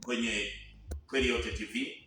kwenye Kweli Yote TV.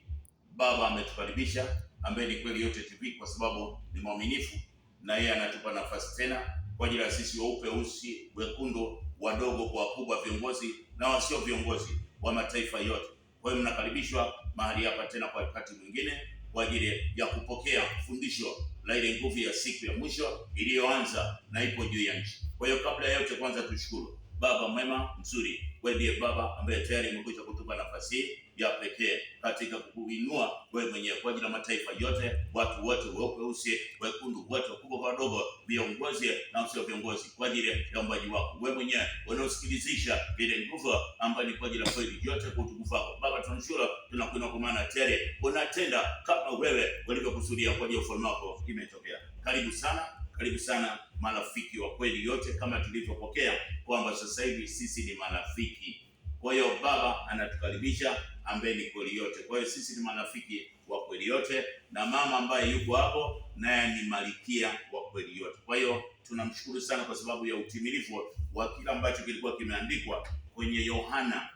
Baba ametukaribisha, ambaye ni Kweli Yote TV, kwa sababu ni mwaminifu na yeye anatupa nafasi tena kwa ajili ya sisi weupe, weusi, wekundu, wadogo kwa wakubwa, viongozi na wasio viongozi wa mataifa yote. Kwa hiyo mnakaribishwa mahali hapa tena kwa wakati mwingine kwa ajili ya kupokea fundisho la ile nguvu ya siku ya mwisho iliyoanza na ipo juu ya nchi. Kwa hiyo kabla ya yote, kwanza tushukuru Baba mwema mzuri. Wewe ndiye Baba ambaye tayari umekuja kutupa nafasi hii ya pekee katika kukuinua wewe mwenyewe kwa ajili ya mataifa yote, watu wote, weupe, weusi, wekundu, wote, wakubwa kwa wadogo, viongozi na wasio viongozi, kwa ajili ya uumbaji wako wewe mwenyewe unaosikilizisha ile nguvu ambayo ni kwa ajili ya kweli yote kwa utukufu wako. Baba, tunashukuru, tunakuinua kwa maana tayari unatenda kama wewe ulivyokusudia kwa ajili ya ufalme wako imetokea. Karibu sana. Karibu sana marafiki wa Kweli Yote, kama tulivyopokea kwamba sasa hivi sisi ni marafiki. Kwa hiyo Baba anatukaribisha ambaye ni Kweli Yote. Kwa hiyo sisi ni marafiki wa Kweli Yote, na mama ambaye yuko hapo naye ni Malkia wa Kweli Yote. Kwa hiyo tunamshukuru sana kwa sababu ya utimilifu wa kila ambacho kilikuwa kimeandikwa kwenye Yohana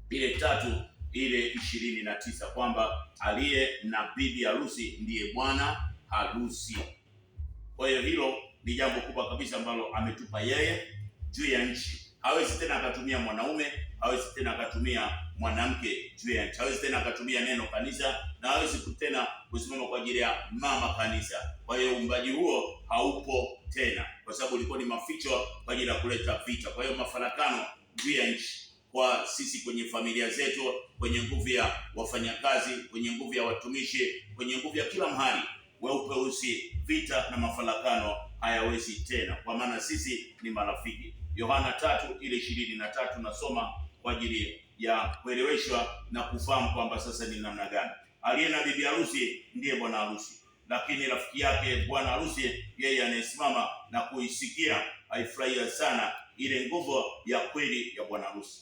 ile 3:29 kwamba aliye na bibi harusi ndiye bwana harusi. Kwa hiyo hilo ni jambo kubwa kabisa ambalo ametupa yeye juu ya nchi. Hawezi tena akatumia mwanaume, hawezi tena akatumia mwanamke juu ya nchi, hawezi tena akatumia neno kanisa, na hawezi tena kusimama kwa ajili ya mama kanisa. Kwa hiyo uumbaji huo haupo tena, kwa sababu ulikuwa ni maficho kwa ajili ya kuleta vita. Kwa hiyo mafarakano juu ya nchi kwa sisi kwenye familia zetu, kwenye nguvu ya wafanyakazi, kwenye nguvu ya watumishi, kwenye nguvu ya kila mahali, weupe, weusi, vita na mafarakano hayawezi tena, kwa maana sisi ni marafiki. Yohana 3:23 nasoma kwa ajili ya kueleweshwa na kufahamu kwamba sasa ni namna gani. Aliye na bibi harusi ndiye bwana harusi, lakini rafiki yake bwana harusi, yeye anayesimama na kuisikia, haifurahia sana ile nguvu ya kweli ya bwana harusi.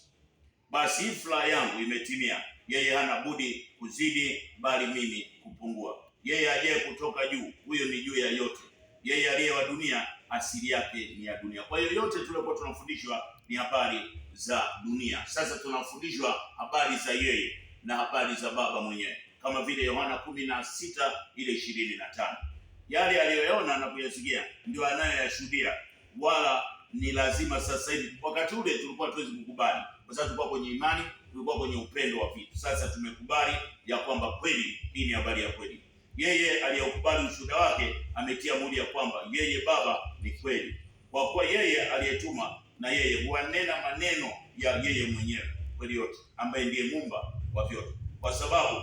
Basi hii furaha yangu imetimia, yeye hana budi kuzidi, bali mimi kupungua. Yeye aliye kutoka juu, huyo ni juu ya yote. Yeye aliye wa dunia, asili yake ni ya dunia. Kwa hiyo yote tuliokuwa tunafundishwa ni habari za dunia. Sasa tunafundishwa habari za yeye na habari za Baba mwenyewe, kama vile Yohana 16:25. Yale aliyoyaona na kuyasikia ndio anayoyashuhudia, wala ni lazima sasa hivi. Wakati ule tulikuwa tuwezi kukubali, kwa sababu tulikuwa kwenye imani, tulikuwa kwenye upendo wa vitu. Sasa tumekubali ya kwamba kweli hii ni habari ya kweli. Yeye aliyekubali ushuhuda wake ametia muhuri ya kwamba yeye Baba ni kweli, kwa kuwa yeye aliyetuma na yeye huanena maneno ya yeye mwenyewe Kweli Yote, ambaye ndiye muumba wa vyote, kwa sababu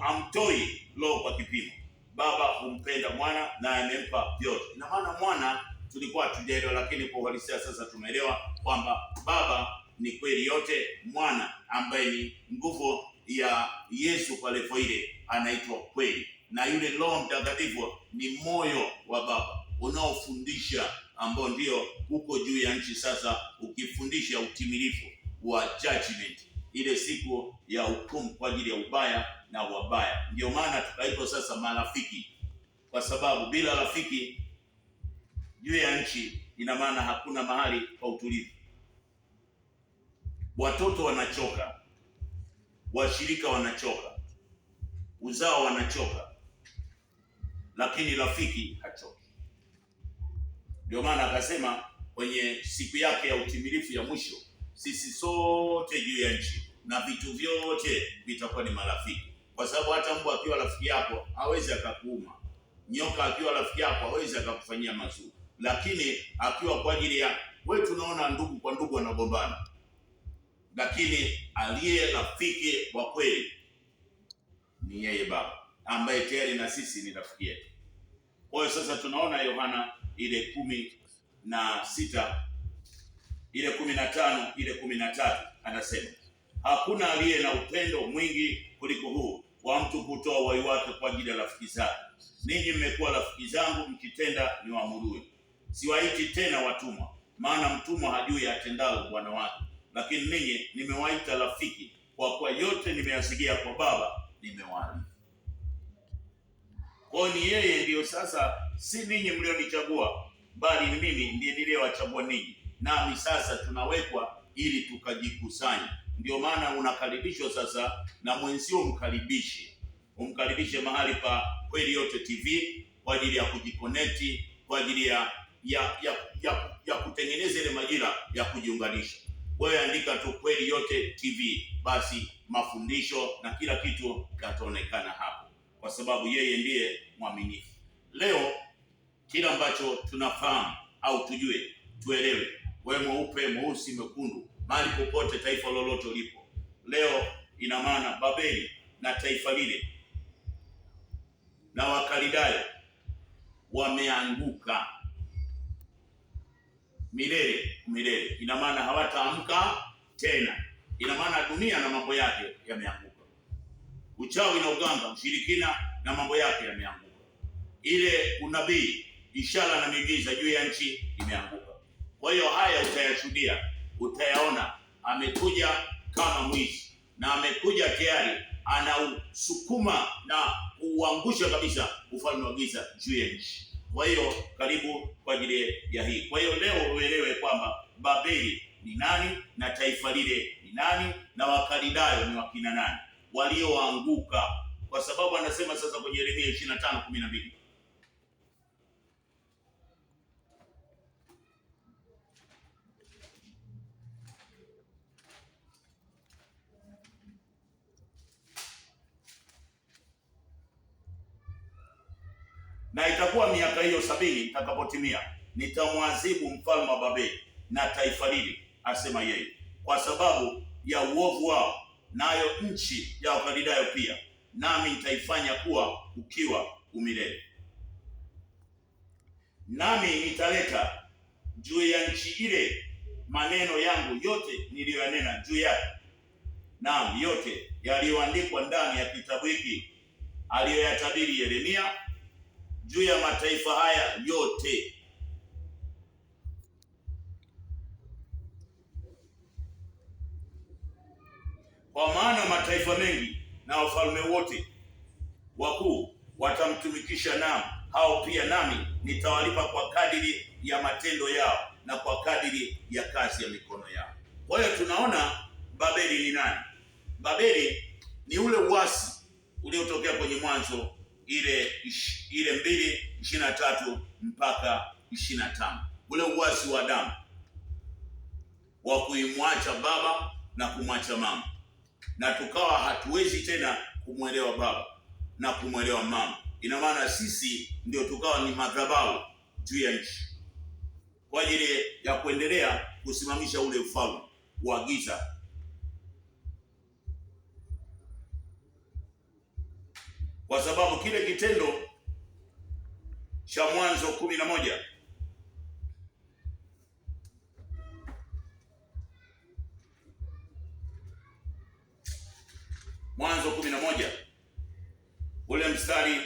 hamtoi roho kwa kipimo. Baba humpenda mwana na amempa vyote. Ina maana mwana tulikuwa hatujaelewa, lakini kwa uhalisia sasa tumeelewa kwamba Baba ni Kweli Yote, mwana ambaye ni nguvu ya Yesu kwa levo ile anaitwa kweli, na yule Roho Mtakatifu ni moyo wa Baba unaofundisha, ambao ndio huko juu ya nchi sasa ukifundisha utimilifu wa judgment, ile siku ya hukumu kwa ajili ya ubaya na wabaya. Ndio maana tukaitwa sasa marafiki, kwa sababu bila rafiki juu ya nchi ina maana hakuna mahali pa utulivu. Watoto wanachoka, washirika wanachoka, uzao wanachoka, lakini rafiki hachoki. Ndio maana akasema kwenye siku yake ya utimilifu ya mwisho, sisi sote juu ya nchi na vitu vyote vitakuwa ni marafiki, kwa sababu hata mbwa akiwa rafiki yako hawezi akakuuma, nyoka akiwa rafiki yako hawezi akakufanyia mazuri, lakini akiwa kwa ajili ya wewe, tunaona ndugu kwa ndugu wanagombana, lakini aliye rafiki wa kweli ni yeye Baba, ambaye tayari na sisi ni rafiki yetu. Kwa hiyo sasa tunaona Yohana ile 16, ile 15, ile 13 anasema, hakuna aliye na upendo mwingi kuliko huu wa mtu kutoa uhai wake kwa ajili ya rafiki zake. Ninyi mmekuwa rafiki zangu mkitenda niwaamuruye. Siwaiti tena watumwa, maana mtumwa hajui atendalo bwana wake, lakini ninyi nimewaita rafiki, kwa kuwa yote nimeyasikia kwa Baba nimewaarifu. Kwa ni yeye ndiyo sasa, si ninyi mlionichagua, bali ni mimi ndiye niliyewachagua ninyi, nami sasa tunawekwa ili tukajikusanya ndio maana unakaribishwa sasa na mwenzio, umkaribishe mahali pa Kweli Yote TV kwa ajili ya kujiconnect, kwa ajili ya kutengeneza ile majira ya kujiunganisha. Wewe andika tu Kweli Yote TV, basi mafundisho na kila kitu yataonekana hapo, kwa sababu yeye ndiye mwaminifu. Leo kila ambacho tunafahamu au tujue, tuelewe, wewe mweupe, mweusi, mwekundu, mahali popote, taifa lolote ulipo leo, ina maana Babeli na taifa lile na Wakaldayo wameanguka milele. Ina maana hawataamka tena. Ina maana dunia na mambo yake yameanguka. Uchawi na uganga, ushirikina na mambo yake yameanguka. Ile unabii, ishara na miujiza juu ya nchi imeanguka. Kwa hiyo haya utayashuhudia, utayaona. Amekuja kama mwizi na amekuja tayari anausukuma na kuangusha kabisa ufalme wa giza juu ya nchi. Kwa hiyo karibu kwa ajili ya hii. Kwa hiyo leo uelewe kwamba Babeli ni nani na taifa lile ni nani na Wakaldayo ni wakina nani walioanguka, kwa sababu anasema sasa kwenye Yeremia 25:12, na itakuwa miaka hiyo 70 itakapotimia, nitamwadhibu mfalme wa Babeli na taifa lile, asema yeye, kwa sababu ya uovu wao, nayo nchi ya Wakaldayo pia, nami nitaifanya kuwa ukiwa umilele. Nami nitaleta juu ya nchi ile maneno yangu yote niliyoyanena juu yake, naam, yote yaliyoandikwa ndani ya kitabu hiki aliyoyatabiri Yeremia juu ya mataifa haya yote. Kwa maana mataifa mengi na wafalme wote wakuu watamtumikisha, nami hao pia nami nitawalipa kwa kadiri ya matendo yao na kwa kadiri ya kazi ya mikono yao. Kwa hiyo tunaona Babeli ni nani? Babeli ni ule uasi uliotokea kwenye Mwanzo ile 2:23 mpaka 25, ule uasi wa Adamu wa kuimwacha baba na kumwacha mama, na tukawa hatuwezi tena kumwelewa baba na kumwelewa mama. Ina maana sisi ndio tukawa ni madhabahu juu ya nchi kwa ajili ya kuendelea kusimamisha ule ufalme wa giza. Kwa sababu kile kitendo cha Mwanzo 11 ule mstari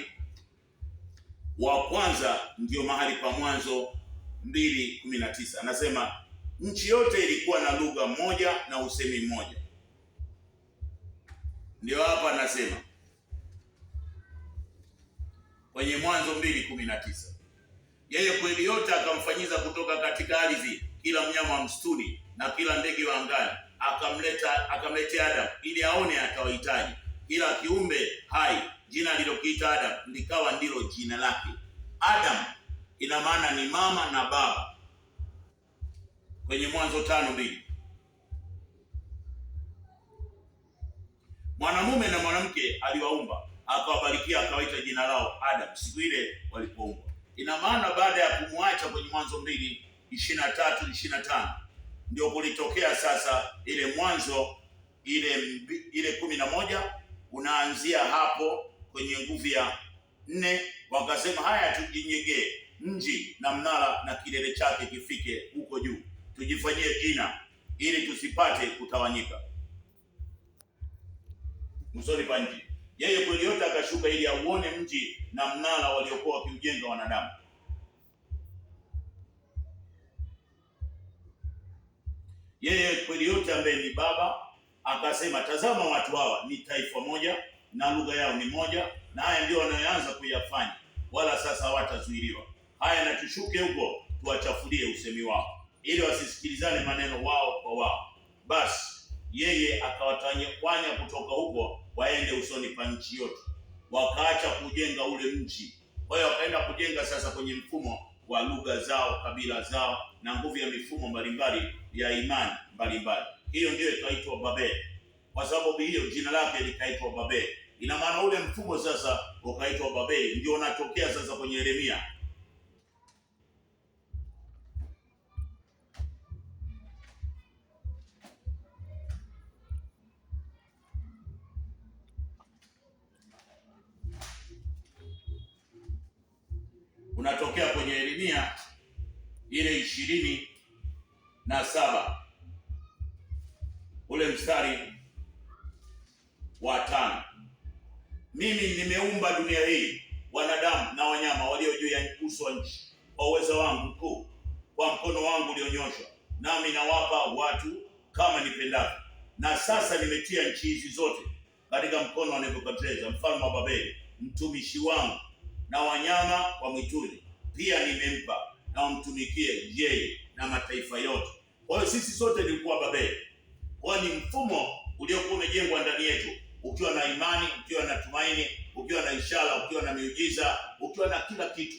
wa kwanza ndio mahali pa Mwanzo 2:19, anasema nchi yote ilikuwa na lugha moja na usemi mmoja. Ndio hapa anasema kwenye Mwanzo 2:19, yeye Kweli Yote akamfanyiza kutoka katika ardhi kila mnyama wa msituni na kila ndege wa angani, akamletea Adamu ili aone atawahitaji. Kila kiumbe hai jina alilokiita Adamu likawa ndilo jina lake. Adamu ina maana ni mama na baba kwenye Mwanzo 5:2. Mwanamume na mwanamke aliwaumba, akawabarikia, akawaita jina lao Adamu siku ile walipoumbwa. Ina maana baada ya kumwacha kwenye Mwanzo 2:23-25 ndio kulitokea sasa ile Mwanzo ile 11, unaanzia hapo kwenye nguvu ya 4. Wakasema haya, tujinyegee mji na mnara na kilele chake kifike huko juu, tujifanyie jina ili tusipate kutawanyika msoni pa nchi. Yeye Kweli Yote akashuka ili auone mji na mnara waliokuwa wakiujenga wanadamu. Yeye Kweli Yote ambaye ni baba akasema, tazama, watu hawa ni taifa moja na lugha yao ni moja, na haya ndio wanayoanza kuyafanya, wala sasa hawatazuiliwa. Haya, na tushuke huko tuwachafulie usemi wao, ili wasisikilizane maneno wao kwa wao. Basi yeye akawatawanya kutoka huko waende usoni pa nchi yote, wakaacha kujenga ule mji. Kwa hiyo wakaenda kujenga sasa kwenye mfumo wa lugha zao, kabila zao, na nguvu ya mifumo mbalimbali ya imani mbalimbali. Hiyo ndio ikaitwa Babeli. Kwa sababu hiyo jina lake likaitwa Babeli. Ina maana ule mfumo sasa ukaitwa Babeli, ndio unatokea sasa kwenye Yeremia. Unatokea kwenye Yeremia ile 27 ule mstari wa 5. Mimi nimeumba dunia hii, wanadamu na wanyama walio juu ya uso wa nchi, kwa uwezo wangu mkuu, kwa mkono wangu ulionyoshwa, nami nawapa watu kama nipendavyo. Na sasa nimetia nchi hizi zote katika mkono wa Nebukadneza mfalme wa Babeli, mtumishi wangu, na wanyama wa mwituni pia nimempa, na wamtumikie yeye na mataifa yote. Kwa hiyo sisi sote tulikuwa Babeli. Kwa ni mfumo uliokuwa umejengwa ndani yetu, ukiwa na imani, ukiwa na tumaini, ukiwa na ishara, ukiwa na miujiza, ukiwa na kila kitu.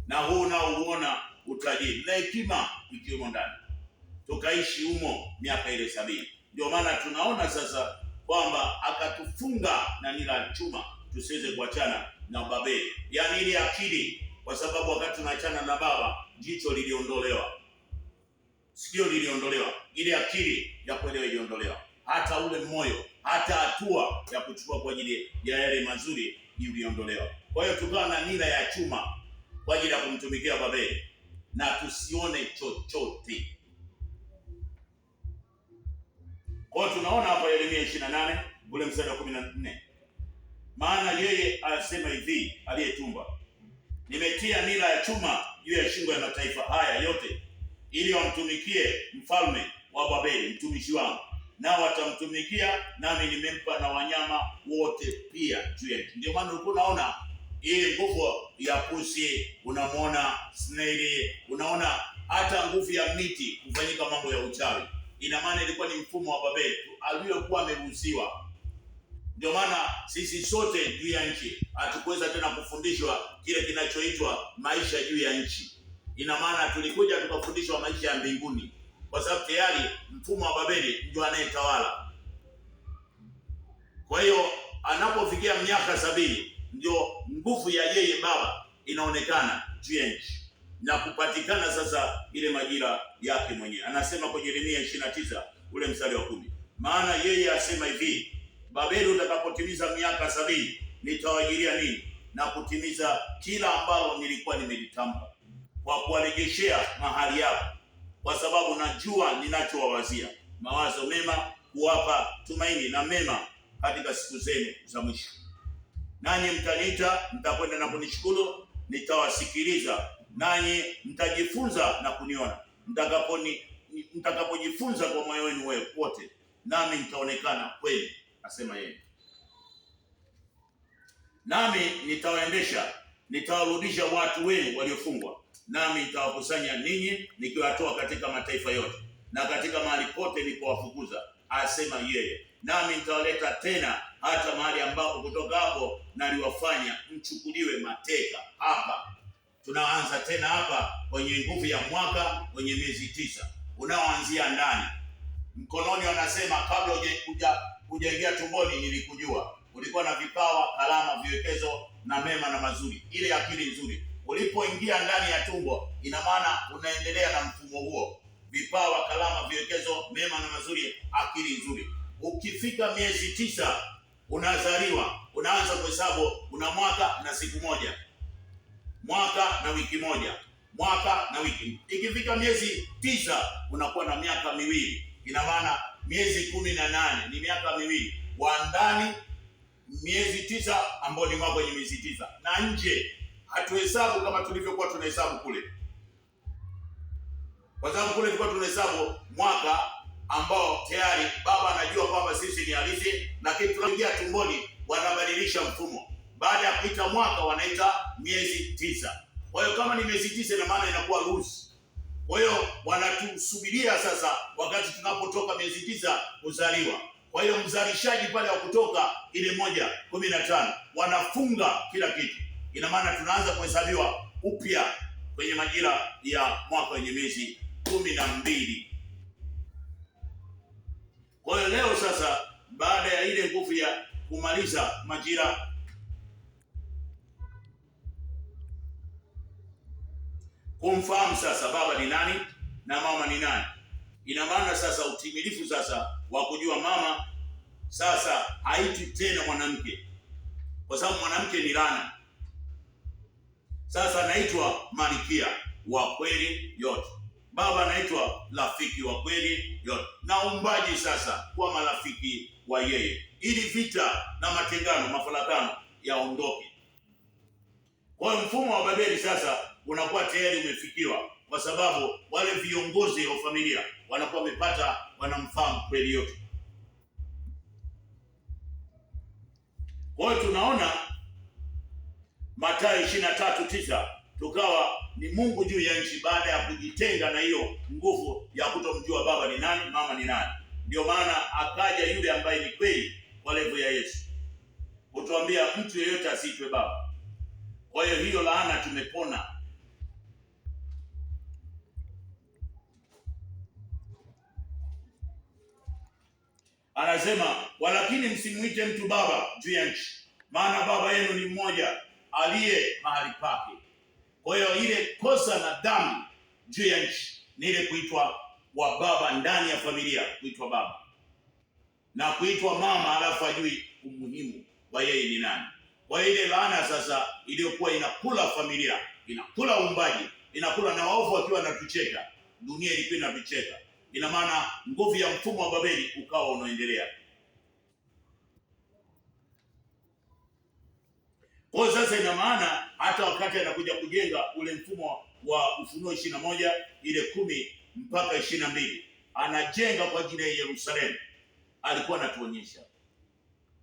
Na huu nao uona utajiri na hekima ikiwemo ndani. Tukaishi humo miaka ile 70. Ndio maana tunaona sasa kwamba akatufunga na nira ya chuma tusiweze kuachana na Babeli. Yaani ile akili, kwa sababu wakati tunaachana na baba, jicho liliondolewa, sikio liliondolewa, ile akili ya kuelewa iliondolewa, hata ule moyo, hata hatua ya kuchukua kwa ajili ya yale mazuri iliondolewa. Kwa hiyo tukawa na nira ya chuma kwa ajili ya kumtumikia Babeli na tusione chochote. Kwa hiyo tunaona hapa Yeremia 28 ule mstari wa 14. Maana yeye asema hivi, aliyetumba, nimetia nira ya chuma juu ya shingo ya mataifa haya yote, ili wamtumikie mfalme wa Babeli mtumishi wangu, nao watamtumikia, nami nimempa na wanyama wote pia juu ya nchi. Ndio maana ulikuwa unaona ile nguvu ya pusi, unamwona snaili, unaona hata nguvu ya miti kufanyika mambo ya uchawi. Ina maana ilikuwa ni mfumo wa Babeli aliyokuwa ameruhusiwa. Ndio maana sisi sote juu ya nchi hatukuweza tena kufundishwa kile kinachoitwa maisha juu ya nchi. Ina maana tulikuja tukafundishwa maisha ya mbinguni, kwa sababu tayari mfumo wa Babeli ndio anayetawala. Kwa hiyo anapofikia miaka 70 ndio nguvu ya yeye baba inaonekana juu ya nchi na kupatikana sasa ile majira yake mwenyewe. Anasema kwenye Yeremia 29 ule mstari wa 10. Maana yeye asema hivi, Babeli utakapotimiza miaka 70 nitawajilia nini na kutimiza kila ambalo nilikuwa nimelitamka, kwa kuwarejeshea mahali yao, kwa sababu najua ninachowawazia, mawazo mema, kuwapa tumaini na mema katika siku zenu za mwisho. Nanyi mtaniita, mtakwenda na kunishukuru, nitawasikiliza, nanyi mtajifunza na kuniona. Mtakapojifunza kwa moyo wenu wote, nami nitaonekana kweli, asema yeye. Nami nitawaendesha, nitawarudisha watu wenu waliofungwa, nami nitawakusanya ninyi, nikiwatoa katika mataifa yote na katika mahali pote nilipowafukuza, asema yeye. Nami nitawaleta tena hata mahali ambapo kutoka hapo naliwafanya mchukuliwe mateka. Hapa tunaanza tena hapa kwenye nguvu ya mwaka, kwenye miezi 9 unaoanzia ndani. Mkononi wanasema kabla hujaingia tumboni nilikujua. Ulikuwa na vipawa, kalama, viwekezo na mema na mazuri, ile akili nzuri. Ulipoingia ndani ya tumbo, ina maana unaendelea na mfumo huo: vipawa, kalama, viwekezo, mema na mazuri, akili nzuri. Ukifika miezi 9 unazaliwa, unaanza kuhesabu, una mwaka na siku moja, mwaka na wiki moja, mwaka na wiki. Ikifika miezi 9 unakuwa na miaka miwili. Ina maana miezi 18 ni miaka miwili. Wa ndani miezi 9 ambao ni mwaka wenye miezi 9, na nje hatuhesabu kama tulivyokuwa tunahesabu kule, kwa sababu kule tulikuwa tunahesabu mwaka ambao tayari baba anajua kwamba sisi ni halisi, lakini tunaingia tumboni wanabadilisha mfumo. Baada ya kuita mwaka wanaita miezi 9. Kwa hiyo kama ni miezi 9 ina maana inakuwa loose. Kwa hiyo wanatusubiria sasa wakati tunapotoka miezi 9 kuzaliwa. Kwa hiyo mzalishaji pale wa Kutoka ile 1:15 wanafunga kila kitu. Ina maana tunaanza kuhesabiwa upya kwenye majira ya mwaka wenye miezi 12. Kwa hiyo leo sasa, baada ya ile nguvu ya kumaliza majira, kumfahamu sasa baba ni nani na mama ni nani, ina maana sasa utimilifu sasa wa kujua mama sasa haiti tena mwanamke, kwa sababu mwanamke ni laana. Sasa anaitwa Malkia wa kweli yote, baba anaitwa rafiki wa kweli yote, na umbaji sasa kuwa marafiki wa yeye, ili vita na matengano, mafarakano yaondoke. Kwa hiyo mfumo wa Babeli sasa unakuwa tayari umefikiwa, kwa sababu wale viongozi wa familia wanakuwa wamepata, wanamfahamu kweli yote. Kwa hiyo tunaona Mathayo 23:9 tukawa ni Mungu juu ya nchi, baada ya kujitenga na hiyo nguvu ya kutomjua baba ni nani, mama ni nani. Ndio maana akaja yule ambaye ni kweli kwa levo ya Yesu, kutuambia mtu yeyote asiitwe baba. Kwa hiyo hiyo laana tumepona. Anasema, walakini msimuite mtu baba juu ya nchi, maana baba yenu ni mmoja aliye mahali pake. Kwa hiyo ile kosa na dhambi juu ya nchi ni ile kuitwa wa baba ndani ya familia, kuitwa baba na kuitwa mama, alafu ajui umuhimu wa yeye ni nani. Kwa hiyo ile laana sasa iliyokuwa inakula familia, inakula umbaji, inakula na waovu wakiwa wanatucheka, dunia ilikuwa inatucheka. Ina maana nguvu ya mfumo wa Babeli ukawa unaendelea. Kwa sasa ina maana hata wakati anakuja kujenga ule mfumo wa Ufunuo 21 ile 10 mpaka 22, anajenga kwa ajili ya Yerusalemu. Alikuwa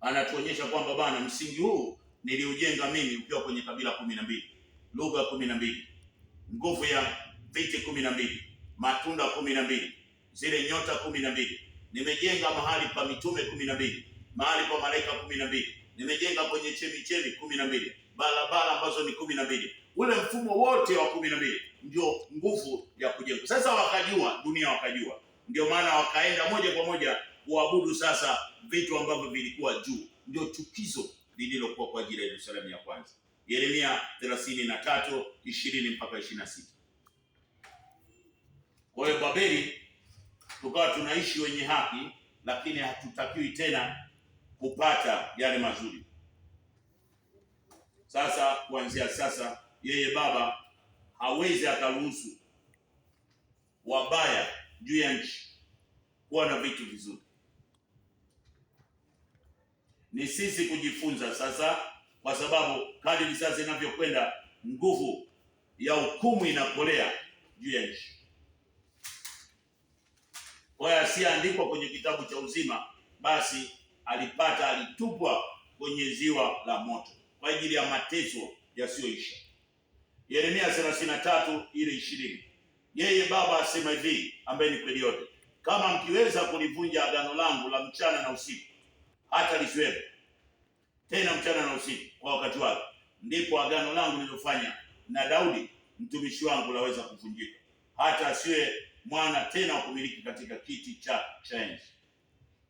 anatuonyesha kwamba bana, msingi huu niliujenga mimi ukiwa kwenye kabila 12, lugha 12, nguvu ya viti 12, matunda 12, zile nyota 12. Nimejenga mahali pa mitume 12, mahali pa malaika 12. Nimejenga kwenye chemichemi 12, barabara ambazo ni 12. Ule mfumo wote wa 12 ndio nguvu ya kujenga. Sasa wakajua, dunia wakajua, ndio maana wakaenda moja kwa moja kuabudu sasa vitu ambavyo vilikuwa juu. Ndio chukizo lililokuwa kwa ajili ya Yerusalemu ya kwanza. Yeremia 33:20 mpaka 26. Kwa hiyo Babeli tukawa tunaishi wenye haki, lakini hatutakiwi tena kupata yale mazuri. Sasa kuanzia sasa, yeye baba hawezi akaruhusu wabaya juu ya nchi kuwa na vitu vizuri. Ni sisi kujifunza sasa, kwa sababu kadri sasa inavyokwenda, nguvu ya hukumu inakolea juu ya nchi. Kwa hiyo asiyeandikwa kwenye kitabu cha uzima, basi alitupwa kwenye ziwa la moto kwa ajili ya mateso yasiyoisha. Yeremia 33:20. Yeye baba asema hivi, ambaye ni kweli yote, kama mkiweza kulivunja agano langu la mchana na usiku, hata lisiwepo tena mchana na usiku kwa wakati wake, ndipo agano langu nililofanya na Daudi mtumishi wangu laweza kuvunjika, hata asiwe mwana tena wa kumiliki katika kiti cha enzi.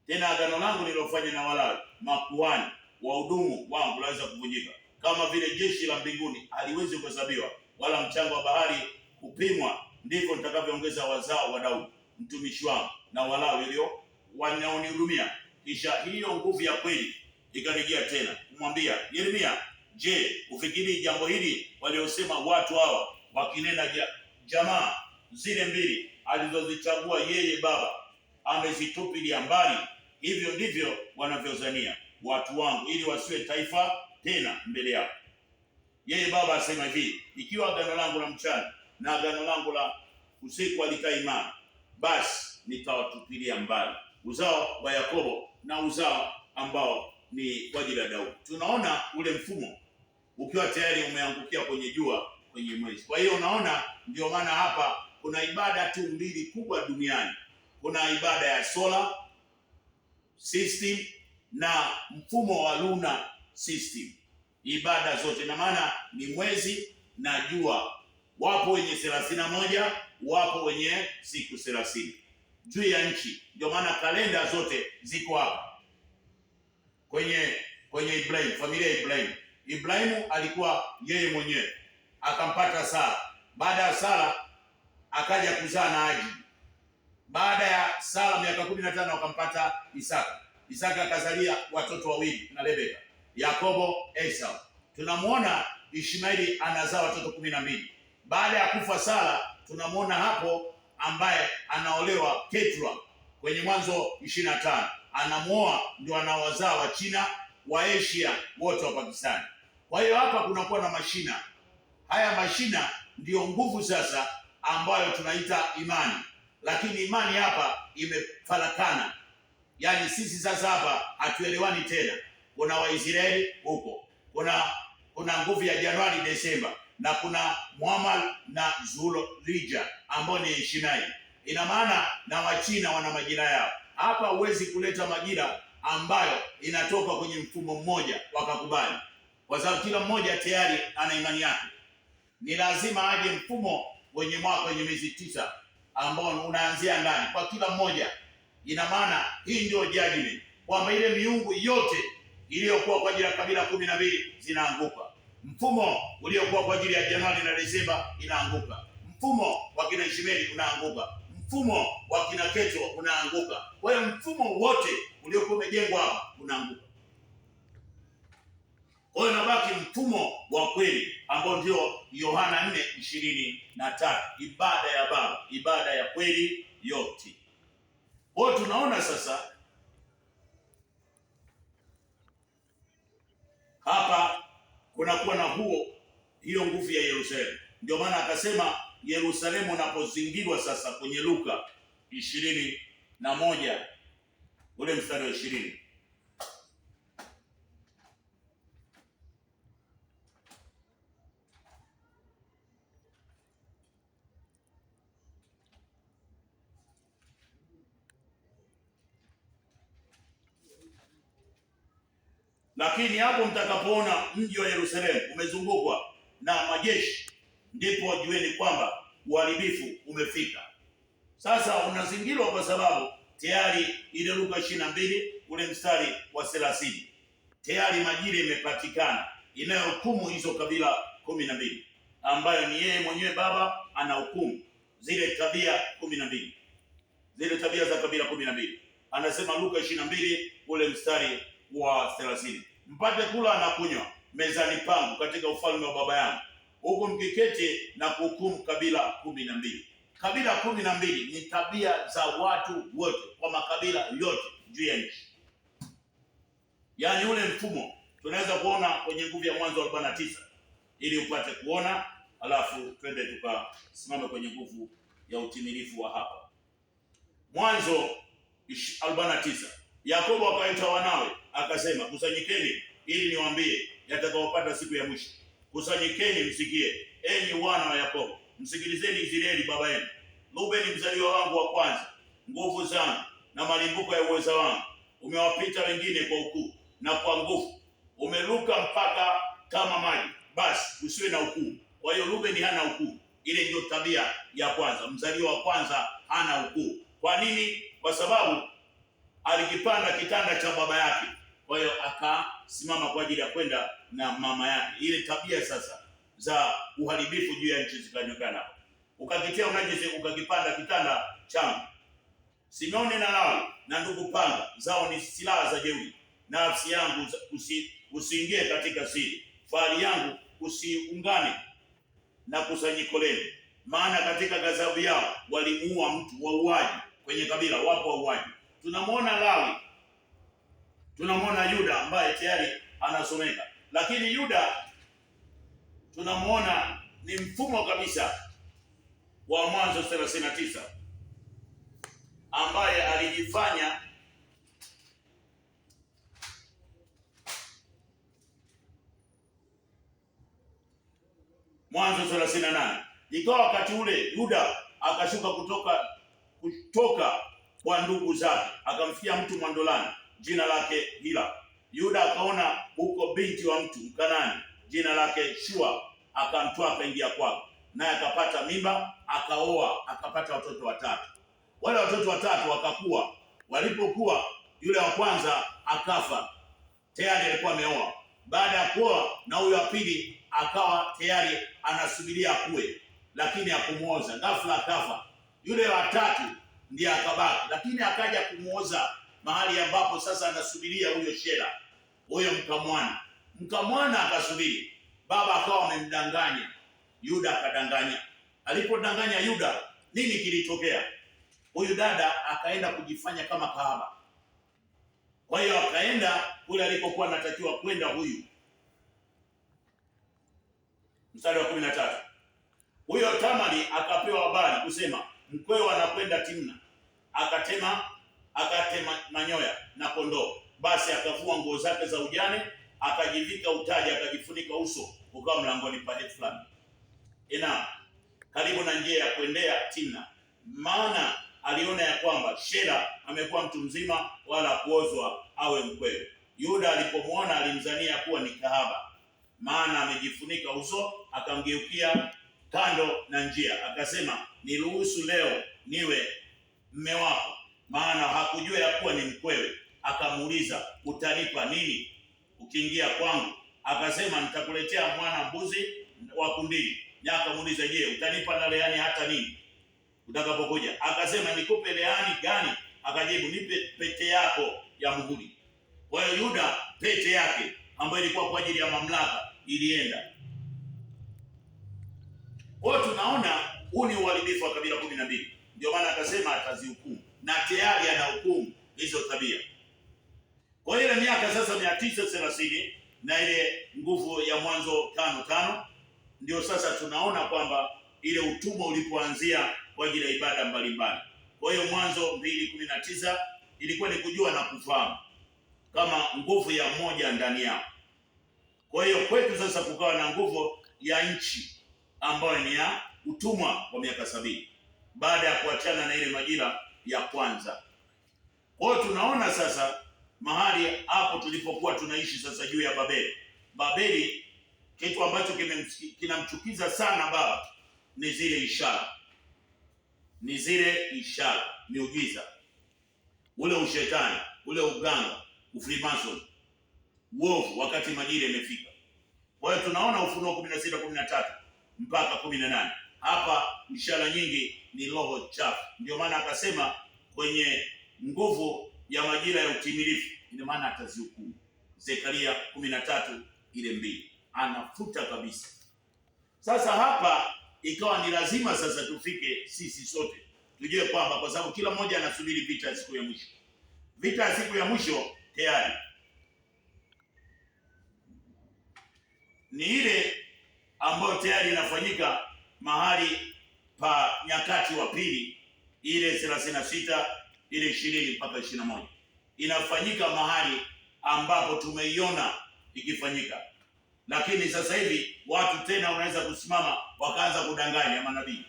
Tena agano langu nililofanya na Walawi makuhani wahudumu wangu laweza kuvunjika, kama vile jeshi la mbinguni haliwezi kuhesabiwa, wala mchanga wa bahari kupimwa, ndivyo nitakavyoongeza wazao wa Daudi mtumishi wangu na Walawi walio wanaonihudumia. Kisha hiyo nguvu ya kweli ikanijia tena kumwambia Yeremia, je, ufikiri jambo hili waliosema watu hawa wakinena jamaa zile mbili alizozichagua yeye baba amezitupilia mbali? Hivyo ndivyo wanavyozania watu wangu, ili wasiwe taifa tena mbele yao. Yeye baba asema hivi, ikiwa agano langu la mchana na agano langu la usiku alikaa imara, basi nitawatupilia mbali uzao wa Yakobo na uzao ambao ni kwa ajili ya Daudi. Tunaona ule mfumo ukiwa tayari umeangukia kwenye jua, kwenye mwezi. Kwa hiyo unaona, ndio maana hapa kuna ibada tu mbili kubwa duniani. Kuna ibada ya solar system na mfumo wa lunar system. Ibada zote na maana ni mwezi na jua. Wapo wenye 31, wapo wenye siku 30 juu ya nchi. Ndio maana kalenda zote ziko hapa kwenye Ibrahim, familia ya Ibrahim. Ibrahimu alikuwa yeye mwenyewe, akampata Sara. Baada ya Sara akaja kuzaa na Haji. Baada ya Sara miaka 15 akampata Isaka. Isaka akazalia watoto wawili na Rebeka, Yakobo, Esau. Tunamuona Ishmaeli anazaa watoto 12. Baada ya kufa Sara, tunamuona hapo ambaye anaolewa Ketura kwenye Mwanzo 25. Anamuoa, ndio anawazaa wa China, wa Asia, wote wa Pakistani. Kwa hiyo hapa kunakuwa na mashina. Haya mashina ndiyo nguvu sasa ambayo tunaita imani. Lakini imani hapa imefarakana. Yaani sisi sasa hapa hatuelewani tena. Kuna Waisraeli huko. Kuna nguvu ya Januari, Desemba, na kuna Muhammad na Zulhijja ambao ni Ishmaeli. Ina maana na Wachina wana majira yao. Hapa huwezi kuleta majira ambayo inatoka kwenye mfumo mmoja wakakubali, kwa sababu kila mmoja tayari ana imani yake. Ni lazima aje mfumo wenye mwaka wenye miezi 9 ambao unaanzia ndani kwa kila mmoja. Ina maana hii ndio judgment kwamba ile miungu yote iliyokuwa kwa ajili ya kabila 12 zinaanguka. Mfumo uliokuwa kwa ajili ya Januari na Desemba inaanguka. Mfumo wa kina Ishmaeli unaanguka. Mfumo wa kina Keto unaanguka. Kwa hiyo mfumo wote uliokuwa umejengwa hapa unaanguka. Kwa hiyo nabaki mfumo wa kweli ambao ndio Yohana 4:23, ibada ya Baba, ibada ya kweli yote. Kwa hiyo tunaona sasa hapa kunakuwa na hiyo nguvu ya Yerusalemu. Ndio maana akasema Yerusalemu unapozingirwa sasa kwenye Luka 21 ule mstari wa 20. Lakini hapo mtakapoona mji wa Yerusalemu umezungukwa na majeshi, ndipo jueni kwamba uharibifu umefika. Sasa unazingirwa kwa sababu tayari ile Luka 22 ule mstari wa 30, tayari majira imepatikana inayohukumu hizo kabila 12, ambayo ni yeye mwenyewe Baba anahukumu zile tabia 12, zile tabia za kabila 12. Anasema Luka 22 ule mstari wa 30, mpate kula na kunywa mezani pangu katika ufalme wa Baba yangu, huko mkiketi na kuhukumu kabila 12. Kabila 12 ni tabia za watu wote kwa makabila yote juu ya nchi. Yaani ule mfumo tunaweza kuona kwenye nguvu ya Mwanzo 49 ili upate kuona, alafu twende tukasimame kwenye nguvu ya utimilifu wa hapa. Mwanzo 49, Yakobo akaita wanawe akasema, kusanyikeni ili niwaambie yatakayopata siku ya mwisho. Kusanyikeni msikie, enyi wana wa Yakobo, msikilizeni Israeli baba yenu. Rubeni mzaliwa wangu wa kwanza, nguvu zangu na malimbuko ya uweza wangu. Umewapita wengine kwa ukuu na kwa nguvu, umeruka mpaka kama maji, basi usiwe na ukuu. Kwa hiyo Rubeni hana ukuu. Ile ndio tabia ya kwanza, mzaliwa wa kwanza hana ukuu. Kwa nini? Kwa sababu alikipanda kitanda cha baba yake, kwa hiyo akasimama kwa ajili ya kwenda na mama yake. Ile tabia sasa za uharibifu juu ya nchi zikanyokana. Ukakitia unajisi, ukakipanda kitanda changu. Simeoni na Lawi na ndugu panga zao ni silaha za jeuri. Nafsi yangu usiingie katika siri, fahari yangu usiungane na kusanyiko lenu, maana katika ghadhabu yao walimuua mtu wauaji. Kwenye kabila wapo wauaji. Tunamwona Lawi, tunamwona Yuda ambaye tayari anasomeka, lakini Yuda tunamwona ni mfumo kabisa wa Mwanzo 39 ambaye alijifanya Mwanzo 38. Ikawa wakati ule Yuda akashuka kutoka kwa ndugu zake, akamfikia mtu Mwandolani jina lake Hila. Yuda akaona huko binti wa mtu Mkanani jina lake Shua, akamtoa akaingia kwake, naye akapata mimba, akaoa, akapata watoto watatu. Wale watoto watatu wakakua. Walipokuwa, yule wa kwanza akafa, tayari alikuwa ameoa. Baada ya kuoa, na huyo wa pili akawa tayari anasubiria akue, lakini hakumuoza, ghafla akafa. Yule wa tatu ndiye akabaki, lakini akaja kumuoza mahali ambapo sasa anasubiria huyo Shela, huyo mkamwana akasubiri. Baba akawa amemdanganya Yuda, akadanganya. Alipodanganya Yuda, nini kilitokea? Huyu dada akaenda kujifanya kama kahaba. Kwa hiyo akaenda kule alikokuwa anatakiwa kwenda huyu. Mstari wa 13. Huyo Tamari akapewa habari kusema mkweo anakwenda Timna, akatema manyoya na kondoo. Basi akavua nguo zake za ujane, akajivika utaji, akajifunika uso, ukawa mlangoni pa Heflani, karibu na njia ya kuendea Timna, maana aliona ya kwamba Shela amekuwa mtu mzima, wala kuozwa awe mkwewe. Yuda alipomwona alimzania kuwa ni kahaba, maana amejifunika uso. Akamgeukia kando na njia, akasema, niruhusu leo niwe mme wako, maana hakujua ya kuwa ni mkwewe. Akamuuliza, utanipa nini ukiingia kwangu? Akasema, nitakuletea mwana mbuzi wa kundini. Na akamuuliza, je, utanipa na leani hata nini utakapokuja? Akasema, nikupe leani gani? Akajibu, nipe pete yako ya muhuri. Kwa hiyo Yuda, pete yake ambayo ilikuwa kwa ajili ya mamlaka ilienda. Kwa hiyo tunaona huu ni uharibifu wa kabila 12. Ndio maana akasema atazihukumu, na tayari anahukumu hizo tabia. Kwa hiyo ile miaka sasa 930 na ile nguvu ya Mwanzo 5:5, ndio sasa tunaona kwamba ile utumwa ulipoanzia kwa ajili ya ibada mbalimbali. Kwa hiyo Mwanzo 2:19 ilikuwa ni kujua na kufahamu kama nguvu ya mmoja ndani yao. Kwa hiyo kwetu sasa kukawa na nguvu ya nchi ambayo ni ya utumwa wa miaka 70 baada ya kuachana na ile majira ya kwanza. Kwa hiyo tunaona sasa mahali hapo tulipokuwa tunaishi sasa juu ya Babeli. Babeli, kitu ambacho kinamchukiza sana Baba ni zile ishara, miujiza, ule ushetani, ule uganga, ufrimason, uovu wakati majira imefika. Kwa hiyo tunaona Ufunuo 16:13 mpaka 18. Hapa ishara nyingi ni roho chafu. Ndio maana akasema kwenye nguvu ya majira ya utimilifu, ina maana atazihukumu. Zekaria 13:2 anafuta kabisa. Sasa hapa ikawa ni lazima sasa tufike sisi sote tujue kwamba, kwa sababu kila mmoja anasubiri vita ya siku ya mwisho. Vita ya siku ya mwisho tayari ni ile ambayo tayari inafanyika mahali pa Nyakati wa Pili, ile 36, ile 20 mpaka 21. Inafanyika mahali ambapo tumeiona ikifanyika. Lakini sasa hivi watu tena wanaweza kusimama wakaanza kudanganya manabii.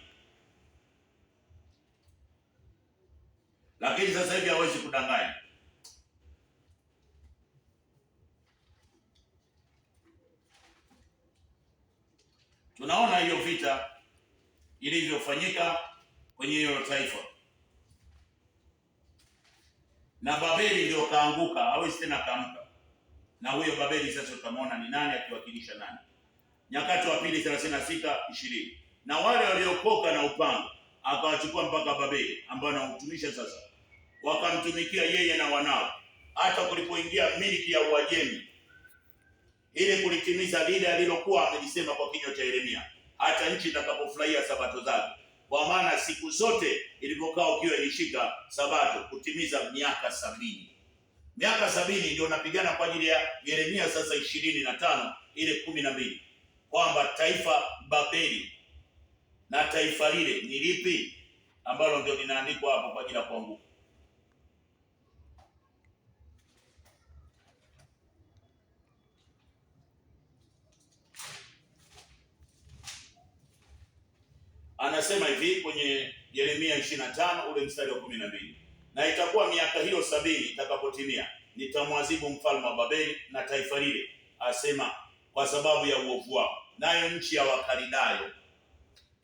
Lakini sasa hivi hawezi kudanganya. Tunaona hiyo vita ilivyofanyika kwenye hiyo taifa, na Babeli ndio kaanguka, hawezi tena kaamka. Na huyo Babeli sasa utamwona ni nani, akiwakilisha nani. Nyakati wa Pili 36:20. Na wale waliokoka na upanga akawachukua mpaka Babeli, ambao anautumisha sasa, wakamtumikia yeye na wanao, hata kulipoingia miliki ya Uajemi, ili kulitimiza lile alilokuwa amelisema kwa kinywa cha Yeremia, hata nchi itakapofurahia sabato zake. Kwa maana siku zote ilipokaa ukiwa ilishika sabato, kutimiza miaka 70. Miaka 70 ndio napigana kwa ajili ya Yeremia sasa 25 ile 12, kwamba taifa Babeli na taifa lile ni lipi, ambalo ndio linaandikwa hapo kwa ajili ya kuanguka. Anasema hivi kwenye Yeremia 25 ule mstari wa 12. Na itakuwa miaka hiyo 70 itakapotimia, nitamwadhibu mfalme wa Babeli na taifa lile, asema, kwa sababu ya uovu wao, nayo nchi ya Wakaldayo.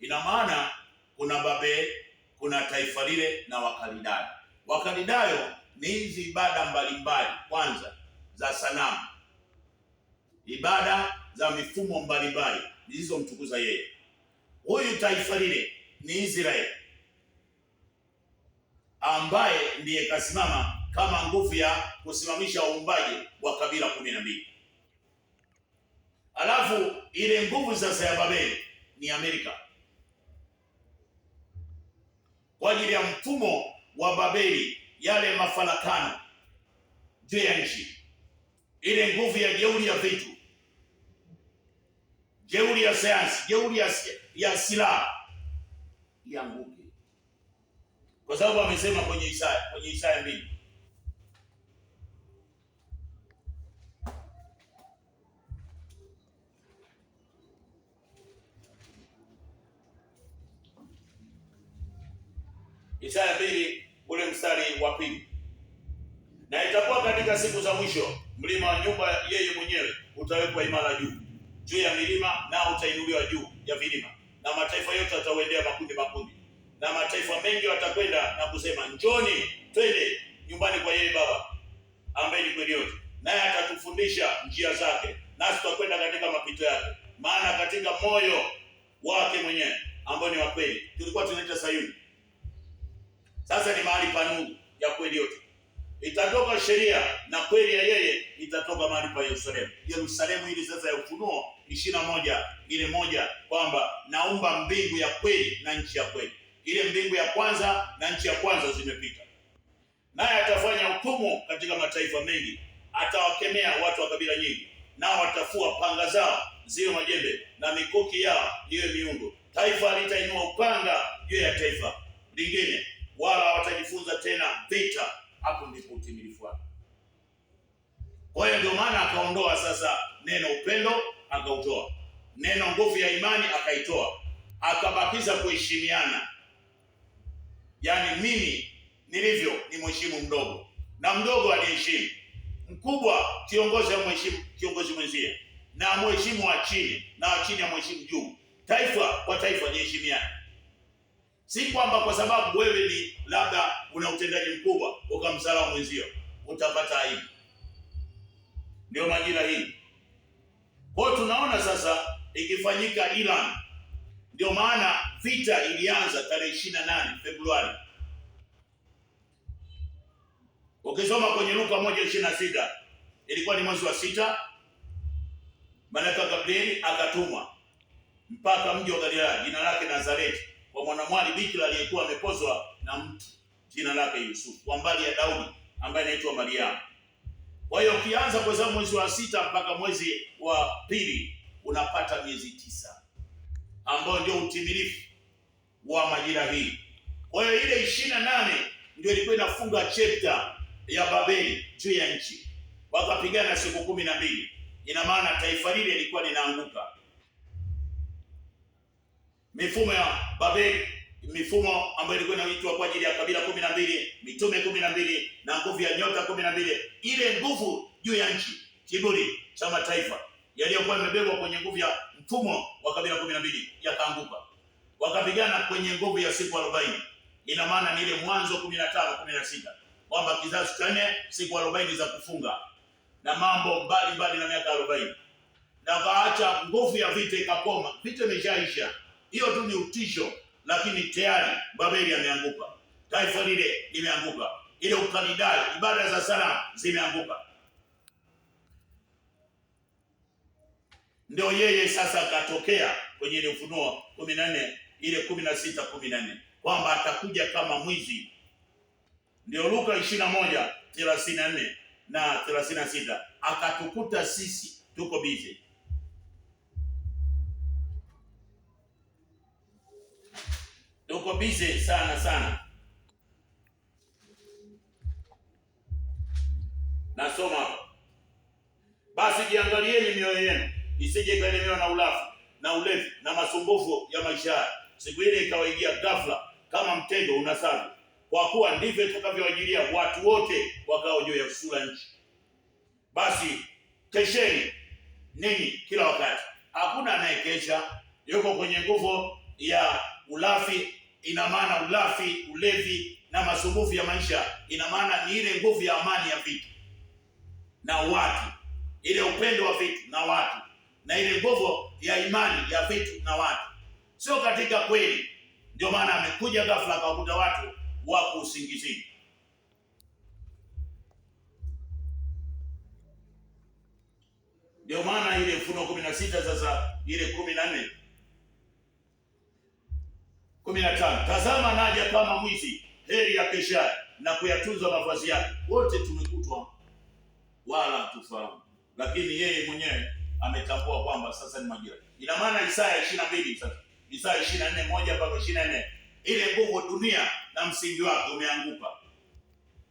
Ina maana kuna Babeli, kuna taifa lile na Wakaldayo. Wakaldayo ni hizi ibada mbalimbali, kwanza za sanamu, ibada za mifumo mbalimbali zilizomtukuza yeye. Huyu taifa lile ni Israeli, ambaye ndiye kasimama kama nguvu ya kusimamisha uumbaji wa kabila 12. Alafu ile nguvu sasa ya Babeli ni Amerika, kwa ajili ya mfumo wa Babeli, yale mafarakano juu ya nchi, ile nguvu ya jeuri ya vitu, jeuri ya sayansi, jeuri ya silaha ianguke, kwa sababu amesema kwenye Isaya 2. Isaya 2 ule mstari wa 2. Na itakuwa katika siku za mwisho, mlima wa nyumba yeye mwenyewe utawekwa imara juu ya milima, na utainuliwa juu ya vilima, na mataifa yote atauendea makundi makundi, na mataifa mengi watakwenda na kusema, njoni twende nyumbani kwa yeye Baba ambaye ni kweli yote, naye atatufundisha njia zake, nasi tutakwenda katika mapito yake. Maana katika moyo wake mwenyewe ambao ni wa kweli, tulikuwa tunaita Sayuni, sasa ni mahali pa nuru ya kweli yote. Itatoka sheria na kweli ya yeye, itatoka mahali pa Yerusalemu. Yerusalemu ili sasa ya Ufunuo 21 ile moja, kwamba naumba mbingu ya kweli na nchi ya kweli. Ile mbingu ya kwanza na nchi ya kwanza zimepita. Naye atafanya hukumu katika mataifa mengi, atawakemea watu wa kabila nyingi, nao watafua panga zao ziwe majembe na mikuki yao iwe miungu. Taifa litainua upanga juu ya taifa lingine, wala watajifunza tena vita. Hapo ndipo utimilifu wake. Kwa hiyo ndio maana akaondoa sasa neno upendo, akautoa neno nguvu ya imani, akaitoa, akabakiza kuheshimiana. Yaani mimi nilivyo ni mheshimu mdogo, na mdogo aniheshimu mkubwa. Kiongozi amheshimu kiongozi mwenzie, na mheshimu wa chini, na wa chini amheshimu juu. Taifa kwa taifa liheshimiane. Si kwamba kwa sababu wewe ni labda una utendaji mkubwa ukamsahau mwenzio, utapata aibu. Ndio majira hii. Kwa hiyo tunaona sasa ikifanyika Iran. Ndio maana vita ilianza tarehe 28 Februari. Ukisoma kwenye Luka 1:26, ilikuwa ni mwezi wa 6, malaika Gabrieli akatumwa mpaka mji wa Galilaya jina lake Nazareti, kwa mwanamwali bikira aliyekuwa amepozwa na mtu jina lake Yusufu, kwa mbali ya Daudi ambaye anaitwa Mariamu. Kwa hiyo ukianza kwa mwezi wa 6 mpaka mwezi wa 2 unapata miezi 9 ambao ndio utimilifu wa majira hii. Kwa hiyo ile 28 ndio ilikuwa inafunga chapter ya Babeli juu ya nchi. Wakapigana siku 12. Ina maana taifa lile lilikuwa linaanguka. Mifumo ya Babeli, mifumo ambayo ilikuwa inaitwa kwa ajili ya kabila 12, mitume 12 na nguvu ya nyota 12, ile nguvu juu ya nchi, kiburi cha mataifa yaliyokuwa yamebebwa kwenye nguvu ya mfumo wa kabila 12 yakaanguka. Wakapigana kwenye nguvu ya siku 40. Ina maana ni ile Mwanzo 15-16, kwamba kizazi cha 4 siku 40 za kufunga na mambo mbali na miaka 40. Na waacha nguvu ya vita ikakoma. Vita imeshaisha. Hiyo tu ni utisho, lakini tayari Babeli ameanguka. Taifa lile limeanguka. Ile Ukaldayo, ibada za sanamu zimeanguka. Ndio yeye sasa akatokea kwenye ile Ufunuo 14 ile 16-14 kwamba atakuja kama mwizi. Ndio Luka 21:34 na 36, akatukuta sisi tuko busy. Tuko busy sana. Nasoma hapa. Basi jiangalieni mioyo yenu isije ikalemewa na ulafi na ulevi na masumbufu ya maisha. Siku ile ikawaijia ghafla kama mtego unasavyo, kwa kuwa ndivyo itakavyowajilia watu wote wakao juu ya uso wa nchi. Basi kesheni ninyi kila wakati. Hakuna anayekesha yuko kwenye nguvu ya ulafi. Ina maana ulafi, ulevi na masumbufu ya maisha, ina maana ni ile nguvu ya amani ya vitu na watu, ile upendo wa vitu na watu, na ile nguvu ya imani ya vitu na watu, sio katika kweli. Ndio maana amekuja ghafla akawakuta watu wako usingizini. Ndio maana ile Ufunuo 16 sasa ile 14 15, tazama naja kama mwizi, heri akeshaye na kuyatunza mavazi yake. Wote tumekutwa wala hatufahamu, lakini yeye mwenyewe ametambua kwamba sasa ni majira. Ina maana Isaya 22 sasa, Isaya 24:1 mpaka 24, ile nguvu dunia na msingi wake umeanguka.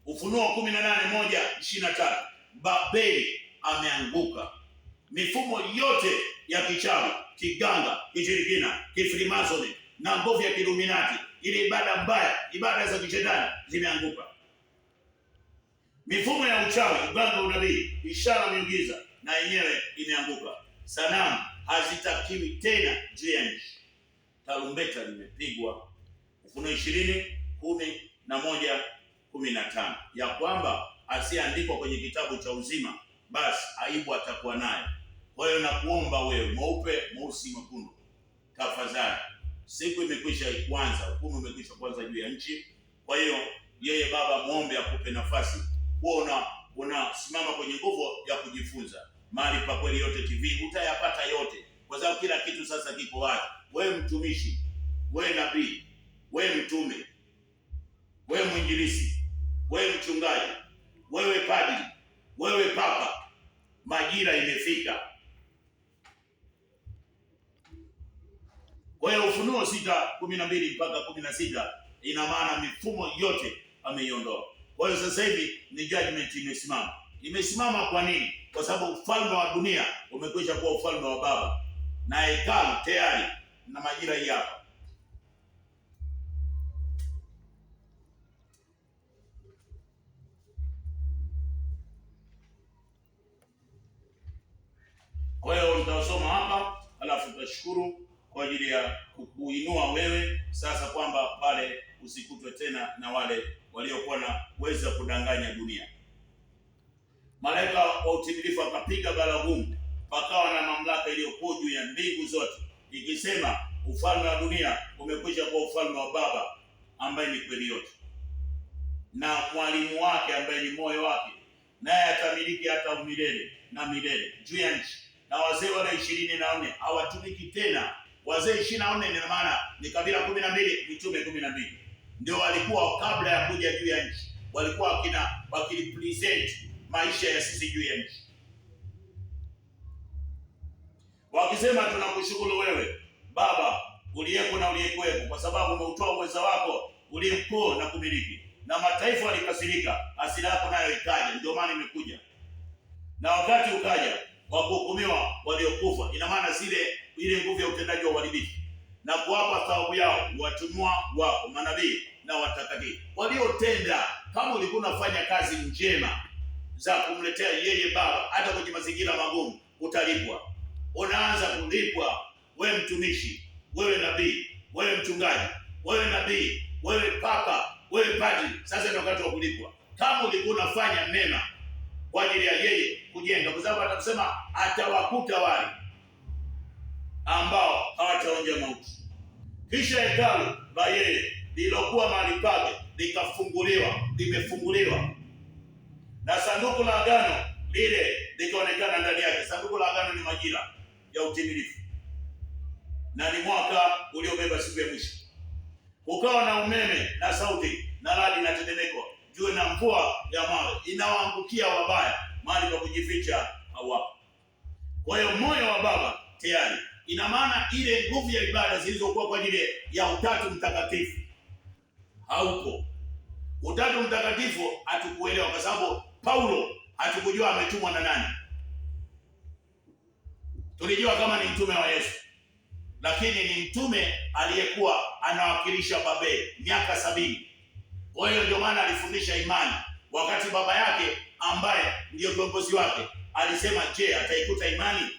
Ufunuo 18:1-23, Babeli ameanguka. Mifumo yote ya kichawi, kiganga, kishirikina, kifrimasoni na nguvu ya Kiluminati, ile ibada mbaya, ibada za kishetani zimeanguka. Mifumo ya uchawi, uganga, unabii, ishara, miujiza na yenyewe imeanguka. Sanamu hazitakiwi tena juu ya nchi. Tarumbeta limepigwa. Ufunuo 20:11-15, ya kwamba asiyeandikwa kwenye kitabu cha uzima basi aibu atakuwa naye. Kwa hiyo nakuomba wewe, mweupe, mweusi, mwekundu, tafadhali, siku imekwisha kwanza, hukumu imekwisha kwanza juu ya nchi. Kwa hiyo yeye Baba, muombe akupe nafasi kuona unasimama kwenye nguvu ya kujifunza. Mahali pa Kweli Yote TV utayapata yote, kwa sababu kila kitu sasa kiko wazi. Wewe mtumishi, wewe nabii, wewe mtume, wewe mwinjilisti, wewe mchungaji, wewe padri, wewe papa, majira imefika. Kwa hiyo Ufunuo 6:12 mpaka 16 ina maana mifumo yote ameiondoa. Kwa hiyo sasa hivi ni judgment imesimama. Imesimama kwa nini? Kwa sababu ufalme wa dunia umekwisha kuwa ufalme wa Baba, na hekalu tayari na majira hii hapa. Kwa hiyo nitasoma hapa, alafu tutashukuru kwa ajili ya kukuinua wewe sasa, kwamba pale usikutwe tena na wale waliokuwa na uwezo kudanganya dunia. Malaika wa utimilifu akapiga baragumu, pakawa na mamlaka iliyokuwa juu ya mbingu zote, ikisema, ufalme wa dunia umekwisha kuwa ufalme wa Baba ambaye ni Kweli Yote, na mwalimu wake ambaye ni moyo wake, naye atamiliki hata milele na milele juu ya nchi. Na wazee wale 24 hawatumiki tena. Wazee 24 ina maana ni kabila 12, mitume 12, ndio walikuwa kabla ya kuja juu ya nchi. Walikuwa wakirepresent maisha ya sisi juu ya nchi, wakisema, tunakushukuru wewe Baba uliyeko na uliyekuwepo, kwa sababu umeutoa uweza wako uliye mkuu na kumiliki, na mataifa walikasirika, hasira yako nayo ikaja, ndio maana imekuja. Na wakati ukaja wa kuhukumiwa waliokufa, ina maana ile nguvu ya utendaji wa uharibifu, na kuwapa thawabu yao watumwa wako manabii na watakatifu waliotenda. Kama ulikuwa unafanya kazi njema za kumletea yeye Baba, hata kwenye mazingira magumu, utalipwa. Unaanza kulipwa, wewe mtumishi, wewe nabii, wewe mchungaji, wewe nabii, wewe papa, wewe padri. Sasa ndio wakati wa kulipwa. Kama ulikuwa unafanya mema kwa ajili ya yeye kujenga, kwa sababu atakusema atawakuta wale ambao hawataonja mauti. Kisha hekalu la yeye lilokuwa mahali pake limefunguliwa, na sanduku la agano lile likaonekana ndani yake. Sanduku la agano ni majira ya utimilifu, na ni mwaka uliobeba siku ya mwisho. Ukawa na umeme na sauti na radi na tetemeko, jua na mvua ya mawe inawaangukia wabaya, mahali pa kujificha hawapo. Kwa hiyo moyo wa Baba tayari, ina maana ile nguvu ya ibada zilizokuwa kwa ajili ya Utatu Mtakatifu haupo. Utatu Mtakatifu hatukuelewa, kwa sababu Paulo hatukujua ametumwa na nani. Tulijua kama ni mtume wa Yesu, lakini ni mtume aliyekuwa anawakilisha Babeli miaka 70. Kwa hiyo ndio maana alifundisha imani, wakati baba yake ambaye ndiyo kiongozi wake alisema, je, ataikuta imani?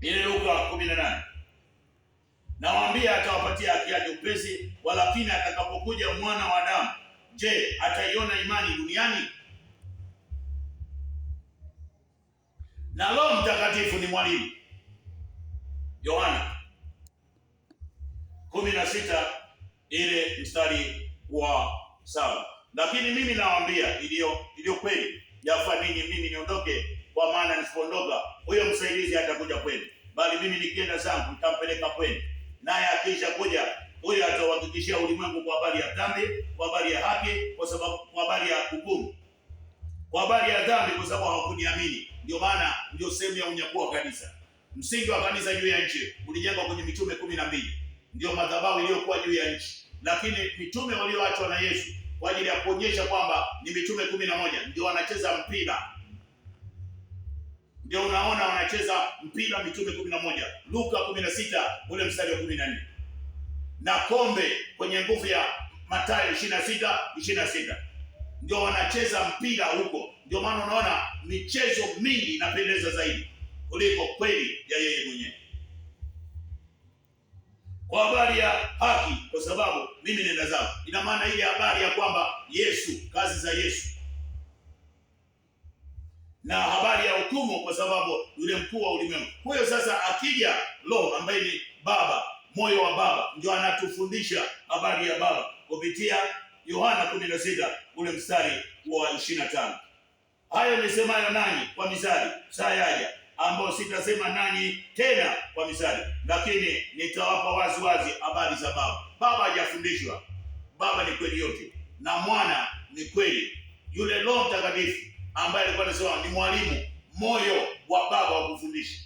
Ile Luka 18, nawaambia atawapatia haki yake upesi, walakini atakapokuja Mwana wa Adamu, je, ataiona imani duniani? Na Roho Mtakatifu ni mwalimu. Yohana 16 ile mstari wa 7. Lakini mimi nawaambia iliyo kweli, yafaa ninyi mimi niondoke, kwa maana nisipoondoka huyo msaidizi atakuja kwenu, bali mimi nikienda zangu nitampeleka kwenu. Naye akisha kuja, huyo atawahakikishia ulimwengu kwa habari ya dhambi, kwa habari ya haki, kwa habari ya hukumu. Kwa habari ya dhambi, kwa sababu hawakuniamini. Ndio maana ndio sehemu ya unyakuo wa kanisa. Msingi wa kanisa juu ya nchi ulijengwa kwenye mitume 12. Ndio madhabahu iliyokuwa juu ya nchi. Lakini mitume walioachwa na Yesu kwa ajili ya kuonyesha kwamba ni mitume 11 ndio wanacheza mpira. Ndio unaona wanacheza mpira mitume 11. Luka 16 ule mstari wa 14. Na kombe kwenye nguvu ya Mathayo 26:26. Ndio wanacheza mpira huko. Ndio maana unaona michezo mingi inapendeza zaidi kuliko kweli ya yeye mwenyewe. Kwa habari ya haki, kwa sababu mimi nenda zangu. Ina maana ile habari ya kwamba Yesu, kazi za Yesu. Na habari ya hukumu, kwa sababu yule mkuu wa ulimwengu. Huyo sasa akija Roho ambaye ni Baba, moyo wa Baba, ndio anatufundisha habari ya Baba kupitia Yohana 16 ule mstari wa 25. Hayo nisemayo nanyi kwa mithali, saa yaja ambao sitasema nanyi tena kwa mithali, lakini nitawapa wazi wazi habari za Baba. Baba hajafundishwa. Baba ni kweli yote, na Mwana ni kweli. Yule Roho Mtakatifu ambaye alikuwa anasema ni mwalimu, moyo wa Baba wa kufundisha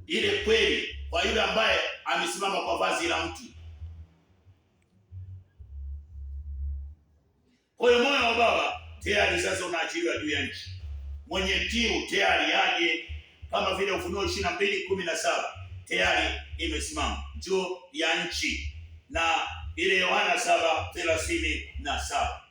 ile kweli kwa yule ambaye amesimama kwa vazi la mtu. Kwa hiyo moyo wa Baba tayari sasa unaachiliwa juu ya nchi. Mwenye kiu tayari aje, kama vile Ufunuo 22:17 tayari imesimama juu ya nchi, na ile Yohana 7:37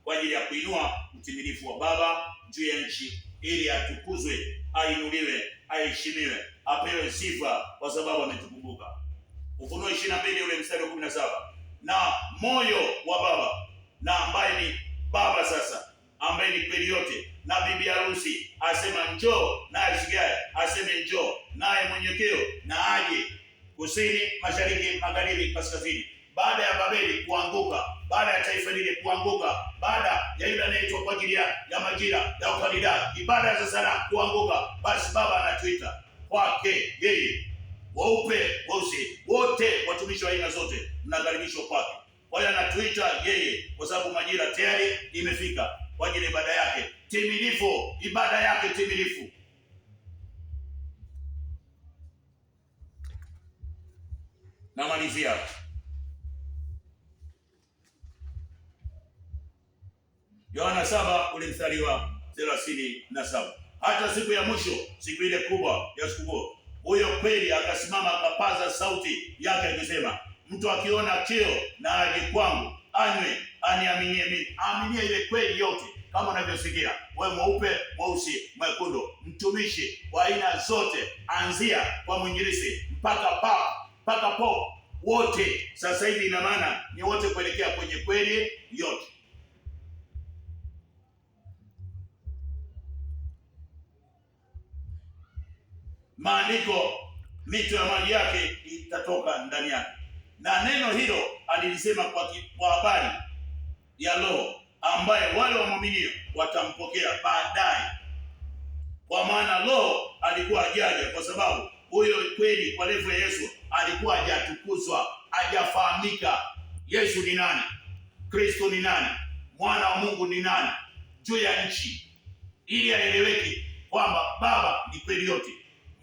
kwa ajili ya kuinua utimilifu wa Baba juu ya nchi, ili atukuzwe, ainuliwe, aheshimiwe, apewe sifa kwa sababu ametukumbuka. Ufunuo 22 ule mstari wa 17. Na moyo wa Baba, na ambaye ni Baba sasa, ambaye ni kweli yote, na bibi harusi asema njoo, naye asikiaye aseme njoo, naye mwenyekeo na aje. Kusini, mashariki, magharibi, kaskazini. Baada ya Babeli kuanguka, baada ya taifa lile kuanguka, baada ya yule anaitwa kwa ajili ya majira ya Ukaldayo, ibada za sanamu kuanguka, basi Baba anatuita kwake yeye. Weupe, weusi, wote watumishi wa aina zote mnakaribishwa kwake. Kwa hiyo anatuita yeye kwa sababu majira tayari imefika kwa ajili ya ibada yake timilifu, ibada yake timilifu. Namalizia Yohana 7 ule mstari wa 37. Hata siku ya mwisho, siku ile kubwa ya sikukuu, huyo kweli akasimama akapaza sauti yake akisema, mtu akiona kiu na aje kwangu anywe, aniaminie mimi. Aminie ile kweli yote, kama unavyosikia wewe, mweupe, mweusi, mwekundu, mtumishi wa aina zote, anzia kwa mwinjilisti mpaka pop, wote sasa hivi ina maana ni wote kuelekea kwenye kweli yote. Maandiko, mito ya maji yake itatoka ndani yake. Na neno hilo alilisema kwa habari ya Roho ambaye wale wamwaminio watampokea baadaye. Kwa maana Roho alikuwa hajaja, kwa sababu huyo kweli kwa levo ya Yesu alikuwa hajatukuzwa, hajafahamika. Yesu ni nani? Kristo ni nani? Mwana wa Mungu ni nani juu ya nchi, ili aeleweke kwamba Baba ni kweli yote,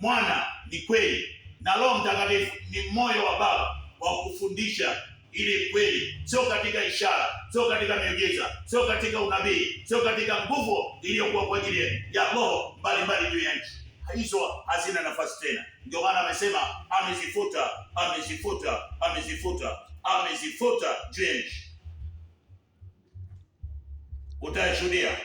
Mwana ni kweli, na Roho Mtakatifu ni moyo wa Baba wa kufundisha ili kweli, sio katika ishara, sio katika miujiza, sio katika unabii, sio katika nguvu iliyokuwa kwa ajili ya roho mbalimbali juu ya nchi. Hizo hazina nafasi tena. Ndio maana amesema amezifuta juu ya nchi. Utayashuhudia.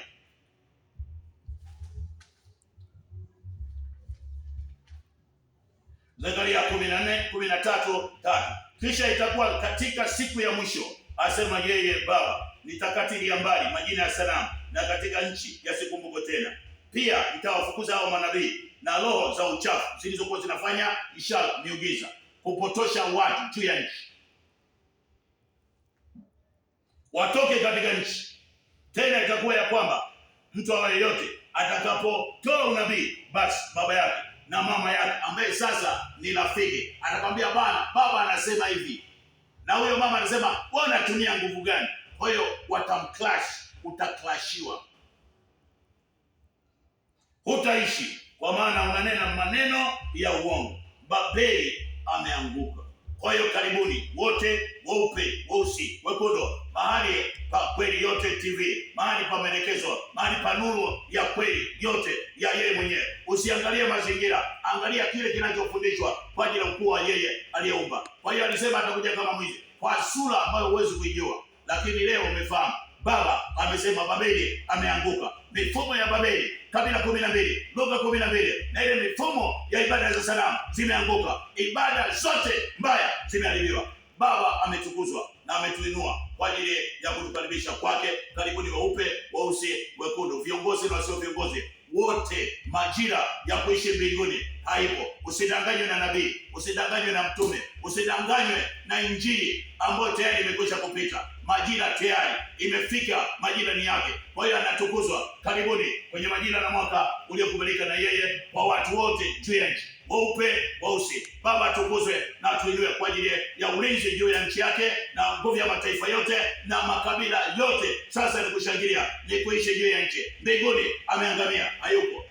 Zekaria 14:13. Kisha itakuwa katika siku ya mwisho, asema yeye Baba, nitakatilia mbali majina ya sanamu, na katika nchi yasikumbuke tena. Pia nitawafukuza hao manabii na roho za uchafu zilizokuwa zinafanya ishara, miujiza, kupotosha watu juu ya nchi, watoke katika nchi. Tena itakuwa ya kwamba mtu awaye yote atakapotoa unabii, basi baba yake na mama yake ambaye sasa ni rafiki atakwambia, baba anasema hivi, na huyo mama anasema wewe unatumia nguvu gani? Kwa hiyo watamclash, utaklashiwa, hutaishi, kwa maana unanena maneno ya uongo. Babeli ameanguka. Kwa hiyo karibuni wote, weupe, weusi, wekundu, mahali pa Kweli Yote TV, mahali pa maelekezo, mahali pa nuru ya kweli yote ya yeye mwenyewe. Usiangalie mazingira, angalia kile kinachofundishwa kwa ajili ya ukuu wa yeye aliyeumba. Kwa hiyo alisema atakuja kama mwizi, kwa sura ambayo huwezi kuijua, lakini leo umefahamu. Baba amesema Babeli ameanguka. Mifumo ya Babeli, kabila 12, lugha 12, na ile mifumo ya ibada za sanamu zimeanguka. Ibada zote mbaya zimeharibiwa. Baba ametukuzwa na ametuinua kwa ajili ya kutukaribisha kwake. Karibuni weupe, weusi, wekundu, viongozi na wasio viongozi wote. Majira ya kuishi mbinguni haipo. Usidanganywe na nabii, usidanganywe na mtume, usidanganywe na injili ambayo tayari imekwisha kupita. Majira tayari imefika, majira ni yake. Kwa hiyo anatukuzwa. Karibuni kwenye majira na mwaka uliokubalika na yeye kwa watu wote juu ya nchi, weupe, weusi. Baba atukuzwe na atuinue kwa ajili ya ulinzi juu ya nchi yake, na nguvu ya mataifa yote na makabila yote. Sasa ni kushangilia, ni kuishi juu ya nchi. Mbinguni ameangamia, hayupo.